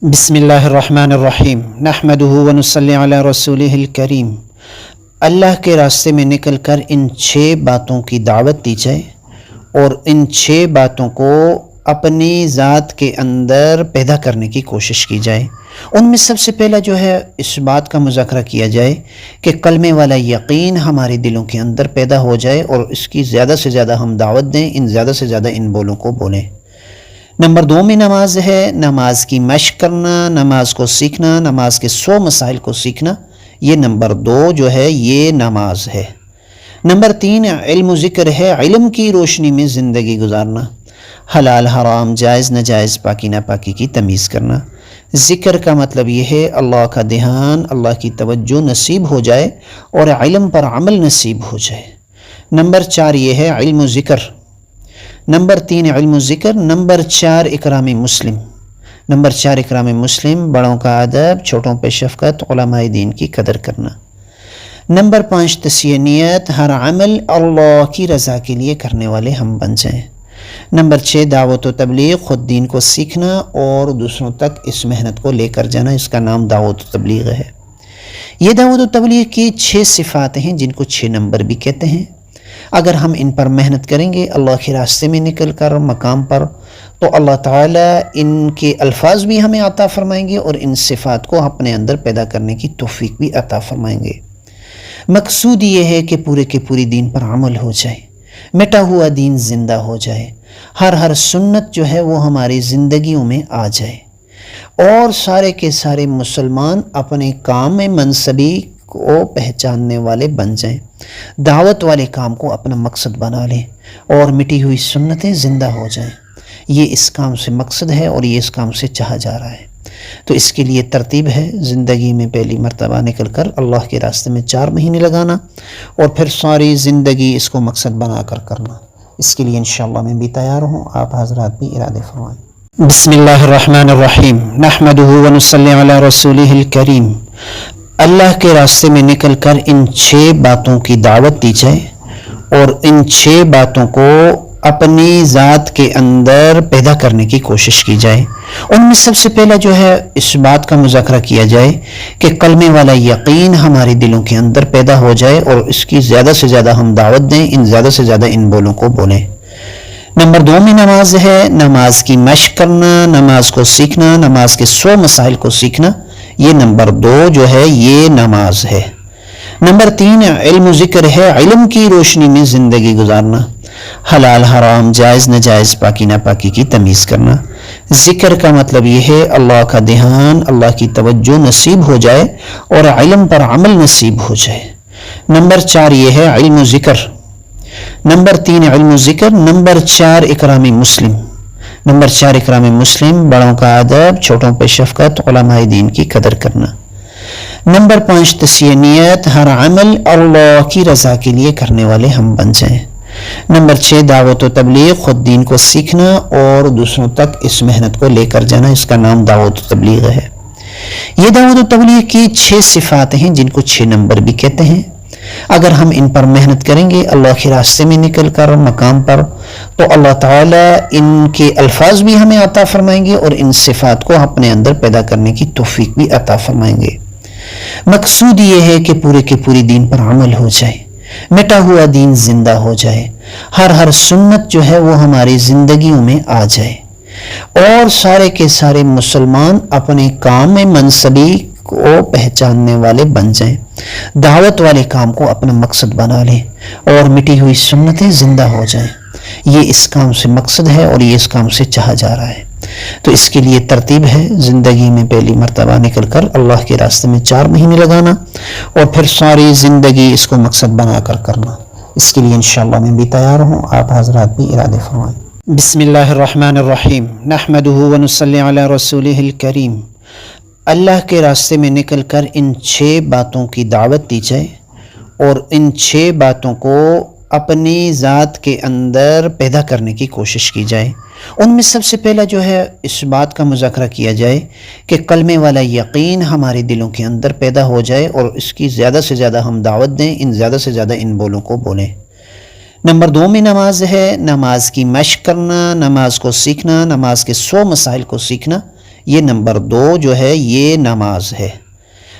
بسم اللہ الرحمن الرحیم نحمدہ ونصلی علی رسولہ الکریم۔ اللہ کے راستے میں نکل کر ان 6 باتوں کی دعوت دی جائے اور ان 6 باتوں کو اپنی ذات کے اندر پیدا کرنے کی کوشش کی جائے۔ ان میں سب سے پہلا جو ہے اس بات کا مذاکرہ کیا جائے کہ کلمے والا یقین ہمارے دلوں کے اندر پیدا ہو جائے اور اس کی زیادہ سے زیادہ ہم دعوت دیں، زیادہ سے زیادہ ان بولوں کو بولیں۔ نمبر 2 میں نماز ہے، نماز کی مشق کرنا، نماز کو سیکھنا، نماز کے 100 مسائل کو سیکھنا، یہ نمبر 2 جو ہے یہ نماز ہے۔ نمبر 3 علم و ذکر ہے، علم کی روشنی میں زندگی گزارنا، حلال حرام جائز ناجائز پاکی ناپاکی کی تمیز کرنا۔ ذکر کا مطلب یہ ہے اللہ کا دھیان، اللہ کی توجہ نصیب ہو جائے اور علم پر عمل نصیب ہو جائے۔ نمبر 4 یہ ہے علم و ذکر۔ نمبر 3 علم و ذکر۔ نمبر 4 اکرام مسلم۔ نمبر 4 اکرام مسلم، بڑوں کا ادب، چھوٹوں پہ شفقت، علماء دین کی قدر کرنا۔ نمبر 5 تصحیح نیت، ہر عمل اللہ کی رضا کے لیے کرنے والے ہم بن جائیں۔ نمبر 6 دعوت و تبلیغ، خود دین کو سیکھنا اور دوسروں تک اس محنت کو لے کر جانا، اس کا نام دعوت و تبلیغ ہے۔ یہ دعوت و تبلیغ کی 6 صفات ہیں جن کو 6 نمبر بھی کہتے ہیں۔ اگر ہم ان پر محنت کریں گے اللہ کے راستے میں نکل کر مقام پر، تو اللہ تعالیٰ ان کے الفاظ بھی ہمیں عطا فرمائیں گے اور ان صفات کو اپنے اندر پیدا کرنے کی توفیق بھی عطا فرمائیں گے۔ مقصود یہ ہے کہ پورے کے پوری دین پر عمل ہو جائے، مٹا ہوا دین زندہ ہو جائے، ہر سنت جو ہے وہ ہماری زندگیوں میں آ جائے اور سارے کے سارے مسلمان اپنے کام میں منصبی کو پہچاننے والے بن جائیں، دعوت والے کام کو اپنا مقصد بنا لیں اور مٹی ہوئی سنتیں زندہ ہو جائیں۔ یہ اس کام سے مقصد ہے اور یہ اس کام سے چاہا جا رہا ہے۔ تو اس کے لیے ترتیب ہے زندگی میں پہلی مرتبہ نکل کر اللہ کے راستے میں 4 مہینے لگانا اور پھر ساری زندگی اس کو مقصد بنا کر کرنا۔ اس کے لیے انشاءاللہ میں بھی تیار ہوں، آپ حضرات بھی ارادے فرمائیں۔ بسم اللہ الرحمن الرحیم نحمدہ ونصلی علی رسولہ الکریم۔ اللہ کے راستے میں نکل کر ان 6 باتوں کی دعوت دی جائے اور ان 6 باتوں کو اپنی ذات کے اندر پیدا کرنے کی کوشش کی جائے۔ ان میں سب سے پہلا جو ہے اس بات کا مذاکرہ کیا جائے کہ کلمے والا یقین ہمارے دلوں کے اندر پیدا ہو جائے اور اس کی زیادہ سے زیادہ ہم دعوت دیں، زیادہ سے زیادہ ان بولوں کو بولیں۔ نمبر 2 میں نماز ہے، نماز کی مشق کرنا، نماز کو سیکھنا، نماز کے 100 مسائل کو سیکھنا، یہ نمبر 2 جو ہے یہ نماز ہے۔ نمبر 3 علم و ذکر ہے، علم کی روشنی میں زندگی گزارنا، حلال حرام جائز ناجائز پاکی ناپاکی کی تمیز کرنا۔ ذکر کا مطلب یہ ہے اللہ کا دھیان، اللہ کی توجہ نصیب ہو جائے اور علم پر عمل نصیب ہو جائے۔ نمبر 4 یہ ہے علم و ذکر۔ نمبر 3 علم و ذکر۔ نمبر 4 اکرام مسلم۔ نمبر 4 اکرام مسلم، بڑوں کا ادب، چھوٹوں پہ شفقت، علماء دین کی قدر کرنا۔ نمبر 5 تصحیح نیت، ہر عمل اللہ کی رضا کے لیے کرنے والے ہم بن جائیں۔ نمبر 6 دعوت و تبلیغ، خود دین کو سیکھنا اور دوسروں تک اس محنت کو لے کر جانا، اس کا نام دعوت و تبلیغ ہے۔ یہ دعوت و تبلیغ کی 6 صفات ہیں جن کو 6 نمبر بھی کہتے ہیں۔ اگر ہم ان پر محنت کریں گے اللہ کے راستے میں نکل کر مقام پر، تو اللہ تعالیٰ ان کے الفاظ بھی ہمیں عطا فرمائیں گے اور ان صفات کو اپنے اندر پیدا کرنے کی توفیق بھی عطا فرمائیں گے۔ مقصود یہ ہے کہ پورے کے پوری دین پر عمل ہو جائے، مٹا ہوا دین زندہ ہو جائے، ہر سنت جو ہے وہ ہماری زندگیوں میں آ جائے اور سارے کے سارے مسلمان اپنے کام میں منصبی کو پہچاننے والے بن جائیں، دعوت والے کام کو اپنا مقصد بنا لیں اور مٹی ہوئی سنتیں زندہ ہو جائیں۔ یہ اس کام سے مقصد ہے اور یہ اس کام سے چاہا جا رہا ہے۔ تو اس کے لیے ترتیب ہے زندگی میں پہلی مرتبہ نکل کر اللہ کے راستے میں 4 مہینے لگانا اور پھر ساری زندگی اس کو مقصد بنا کر کرنا۔ اس کے لیے انشاءاللہ میں بھی تیار ہوں، آپ حضرات بھی ارادے فرمائیں۔ بسم اللہ الرحمن الرحیم نحمدہ ونصلی علی رسولہ الکریم۔ اللہ کے راستے میں نکل کر ان 6 باتوں کی دعوت دی جائے اور ان 6 باتوں کو اپنی ذات کے اندر پیدا کرنے کی کوشش کی جائے۔ ان میں سب سے پہلا جو ہے اس بات کا مذاکرہ کیا جائے کہ کلمے والا یقین ہمارے دلوں کے اندر پیدا ہو جائے اور اس کی زیادہ سے زیادہ ہم دعوت دیں، زیادہ سے زیادہ ان بولوں کو بولیں۔ نمبر 2 میں نماز ہے، نماز کی مشق کرنا، نماز کو سیکھنا، نماز کے 100 مسائل کو سیکھنا، یہ نمبر 2 جو ہے یہ نماز ہے۔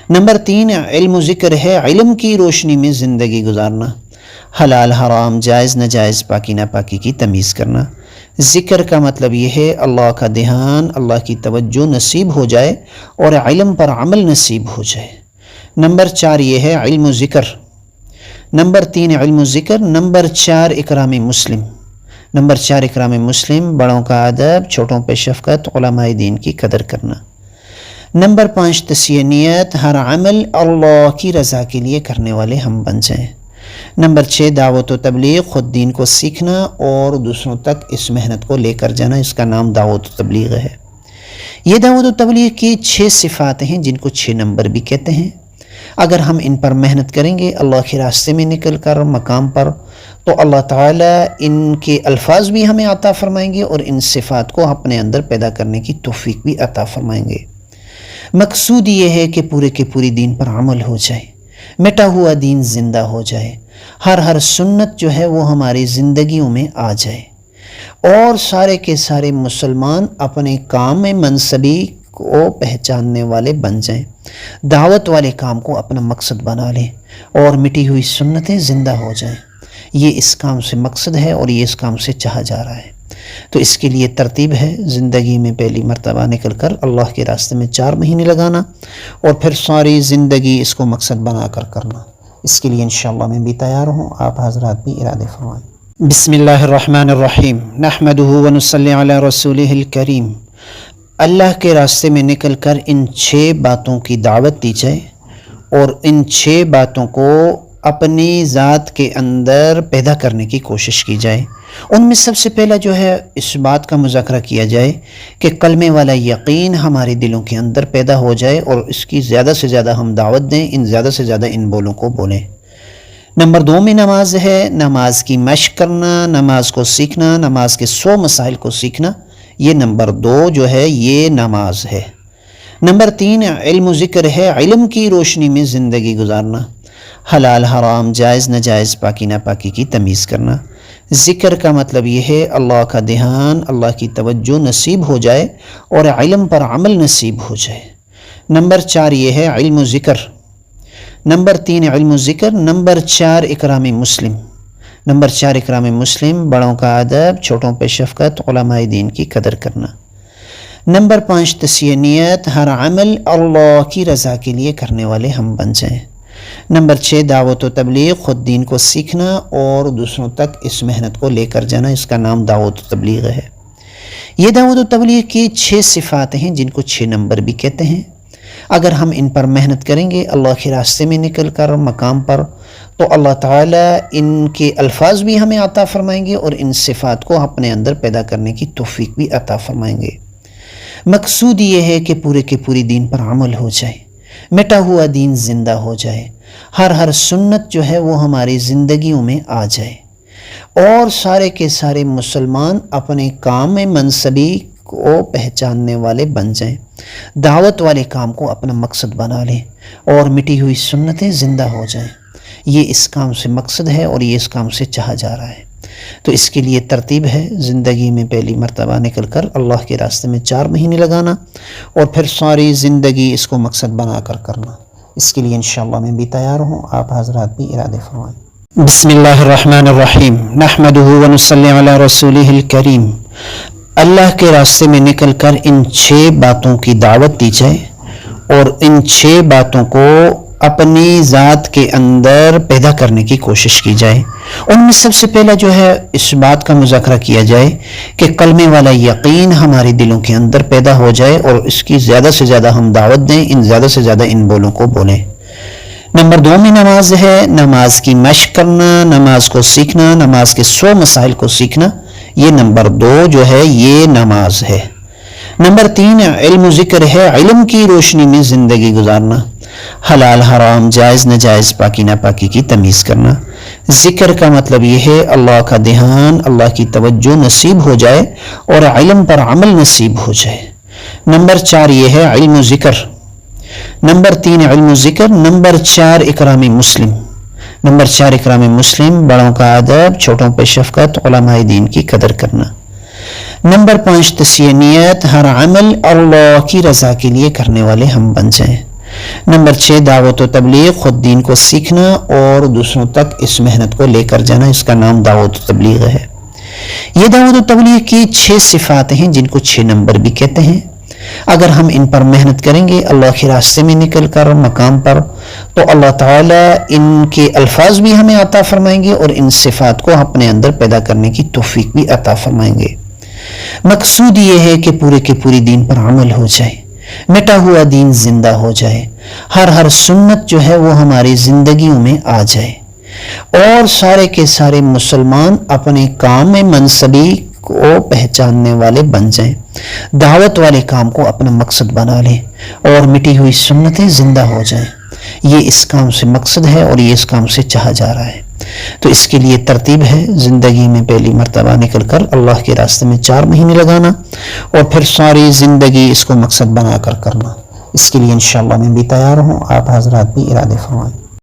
نمبر 3 علم و ذکر ہے، علم کی روشنی میں زندگی گزارنا، حلال حرام جائز ناجائز پاکی ناپاکی کی تمیز کرنا۔ ذکر کا مطلب یہ ہے اللہ کا دھیان، اللہ کی توجہ نصیب ہو جائے اور علم پر عمل نصیب ہو جائے۔ نمبر 4 یہ ہے علم و ذکر۔ نمبر 3 علم و ذکر۔ نمبر 4 اکرام مسلم۔ نمبر 4 اکرام مسلم، بڑوں کا ادب، چھوٹوں پہ شفقت، علماء دین کی قدر کرنا۔ نمبر 5 تصحیح نیت، ہر عمل اللہ کی رضا کے لیے کرنے والے ہم بن جائیں۔ نمبر 6 دعوت و تبلیغ، خود دین کو سیکھنا اور دوسروں تک اس محنت کو لے کر جانا، اس کا نام دعوت و تبلیغ ہے۔ یہ دعوت و تبلیغ کی 6 صفات ہیں جن کو 6 نمبر بھی کہتے ہیں۔ اگر ہم ان پر محنت کریں گے اللہ کے راستے میں نکل کر مقام پر، تو اللہ تعالیٰ ان کے الفاظ بھی ہمیں عطا فرمائیں گے اور ان صفات کو اپنے اندر پیدا کرنے کی توفیق بھی عطا فرمائیں گے۔ مقصود یہ ہے کہ پورے کے پوری دین پر عمل ہو جائے، مٹا ہوا دین زندہ ہو جائے، ہر سنت جو ہے وہ ہماری زندگیوں میں آ جائے اور سارے کے سارے مسلمان اپنے کام میں منصبی کو پہچاننے والے بن جائیں، دعوت والے کام کو اپنا مقصد بنا لیں اور مٹی ہوئی سنتیں زندہ ہو جائیں۔ یہ اس کام سے مقصد ہے اور یہ اس کام سے چاہا جا رہا ہے۔ تو اس کے لیے ترتیب ہے، زندگی میں پہلی مرتبہ نکل کر اللہ کے راستے میں 4 مہینے لگانا اور پھر ساری زندگی اس کو مقصد بنا کر کرنا۔ اس کے لیے انشاءاللہ میں بھی تیار ہوں، آپ حضرات بھی ارادے فرمائیں۔ بسم اللہ الرحمن الرحیم، نحمدہ ونصلی علی رسولہ الکریم۔ اللہ کے راستے میں نکل کر ان 6 باتوں کی دعوت دی جائے اور ان 6 باتوں کو اپنی ذات کے اندر پیدا کرنے کی کوشش کی جائے۔ ان میں سب سے پہلا جو ہے اس بات کا مذاکرہ کیا جائے کہ کلمے والا یقین ہمارے دلوں کے اندر پیدا ہو جائے اور اس کی زیادہ سے زیادہ ہم دعوت دیں، زیادہ سے زیادہ ان بولوں کو بولیں۔ نمبر 2 میں نماز ہے، نماز کی مشق کرنا، نماز کو سیکھنا، نماز کے 100 مسائل کو سیکھنا، یہ نمبر 2 جو ہے یہ نماز ہے۔ نمبر 3 علم و ذکر ہے، علم کی روشنی میں زندگی گزارنا، حلال حرام جائز ناجائز پاکی ناپاکی کی تمیز کرنا۔ ذکر کا مطلب یہ ہے اللہ کا دھیان، اللہ کی توجہ نصیب ہو جائے اور علم پر عمل نصیب ہو جائے۔ نمبر 4 یہ ہے علم و ذکر۔ نمبر 3 علم و ذکر۔ نمبر 4 اکرام مسلم۔ نمبر 4 اکرام مسلم، بڑوں کا ادب، چھوٹوں پہ شفقت، علماء دین کی قدر کرنا۔ نمبر 5 تصحیح نیت، ہر عمل اللہ کی رضا کے لیے کرنے والے ہم بن جائیں۔ نمبر 6 دعوت و تبلیغ، خود دین کو سیکھنا اور دوسروں تک اس محنت کو لے کر جانا، اس کا نام دعوت و تبلیغ ہے۔ یہ دعوت و تبلیغ کی 6 صفات ہیں جن کو 6 نمبر بھی کہتے ہیں۔ اگر ہم ان پر محنت کریں گے اللہ کے راستے میں نکل کر مقام پر، تو اللہ تعالیٰ ان کے الفاظ بھی ہمیں عطا فرمائیں گے اور ان صفات کو اپنے اندر پیدا کرنے کی توفیق بھی عطا فرمائیں گے۔ مقصود یہ ہے کہ پورے کے پوری دین پر عمل ہو جائے، مٹا ہوا دین زندہ ہو جائے، ہر سنت جو ہے وہ ہماری زندگیوں میں آ جائے اور سارے کے سارے مسلمان اپنے کام میں منصبی کو پہچاننے والے بن جائیں، دعوت والے کام کو اپنا مقصد بنا لیں اور مٹی ہوئی سنتیں زندہ ہو جائیں۔ یہ اس کام سے مقصد ہے اور یہ اس کام سے چاہا جا رہا ہے۔ تو اس کے لیے ترتیب ہے، زندگی میں پہلی مرتبہ نکل کر اللہ کے راستے میں 4 مہینے لگانا اور پھر ساری زندگی اس کو مقصد بنا کر کرنا۔ اس کے لیے انشاءاللہ میں بھی تیار ہوں، آپ حضرات بھی ارادے فرمائیں۔ بسم اللہ الرحمن الرحیم، نحمدہ ونصلی علی رسولہ الکریم۔ اللہ کے راستے میں نکل کر ان 6 باتوں کی دعوت دی جائے اور ان 6 باتوں کو اپنی ذات کے اندر پیدا کرنے کی کوشش کی جائے۔ ان میں سب سے پہلا جو ہے اس بات کا مذاکرہ کیا جائے کہ کلمے والا یقین ہمارے دلوں کے اندر پیدا ہو جائے اور اس کی زیادہ سے زیادہ ہم دعوت دیں، زیادہ سے زیادہ ان بولوں کو بولیں۔ نمبر 2 میں نماز ہے، نماز کی مشق کرنا، نماز کو سیکھنا، نماز کے 100 مسائل کو سیکھنا، یہ نمبر 2 جو ہے یہ نماز ہے۔ نمبر 3 علم و ذکر ہے، علم کی روشنی میں زندگی گزارنا، حلال حرام جائز ناجائز پاکی ناپاکی کی تمیز کرنا۔ ذکر کا مطلب یہ ہے اللہ کا دھیان، اللہ کی توجہ نصیب ہو جائے اور علم پر عمل نصیب ہو جائے۔ نمبر 4 یہ ہے علم و ذکر۔ نمبر 3 علم و ذکر۔ نمبر 4 اکرام مسلم۔ نمبر 4 اکرام مسلم، بڑوں کا ادب، چھوٹوں پہ شفقت، علماء دین کی قدر کرنا۔ نمبر 5 تسیہ نیت، ہر عمل اللہ کی رضا کے لیے کرنے والے ہم بن جائیں۔ نمبر 6 دعوت و تبلیغ، خود دین کو سیکھنا اور دوسروں تک اس محنت کو لے کر جانا، اس کا نام دعوت و تبلیغ ہے۔ یہ دعوت و تبلیغ کی 6 صفات ہیں جن کو 6 نمبر بھی کہتے ہیں۔ اگر ہم ان پر محنت کریں گے اللہ کے راستے میں نکل کر مقام پر، تو اللہ تعالیٰ ان کے الفاظ بھی ہمیں عطا فرمائیں گے اور ان صفات کو اپنے اندر پیدا کرنے کی توفیق بھی عطا فرمائیں گے۔ مقصود یہ ہے کہ پورے کے پوری دین پر عمل ہو جائے، مٹا ہوا دین زندہ ہو جائے، ہر سنت جو ہے وہ ہماری زندگیوں میں آ جائے، اور سارے کے سارے مسلمان اپنے کام میں منصبی کو پہچاننے والے بن جائیں، دعوت والے کام کو اپنا مقصد بنا لیں اور مٹی ہوئی سنتیں زندہ ہو جائیں۔ یہ اس کام سے مقصد ہے اور یہ اس کام سے چاہا جا رہا ہے۔ تو اس کے لیے ترتیب ہے، زندگی میں پہلی مرتبہ نکل کر اللہ کے راستے میں 4 مہینے لگانا اور پھر ساری زندگی اس کو مقصد بنا کر کرنا۔ اس کے لیے انشاءاللہ میں بھی تیار ہوں، آپ حضرات بھی ارادے فرمائیں۔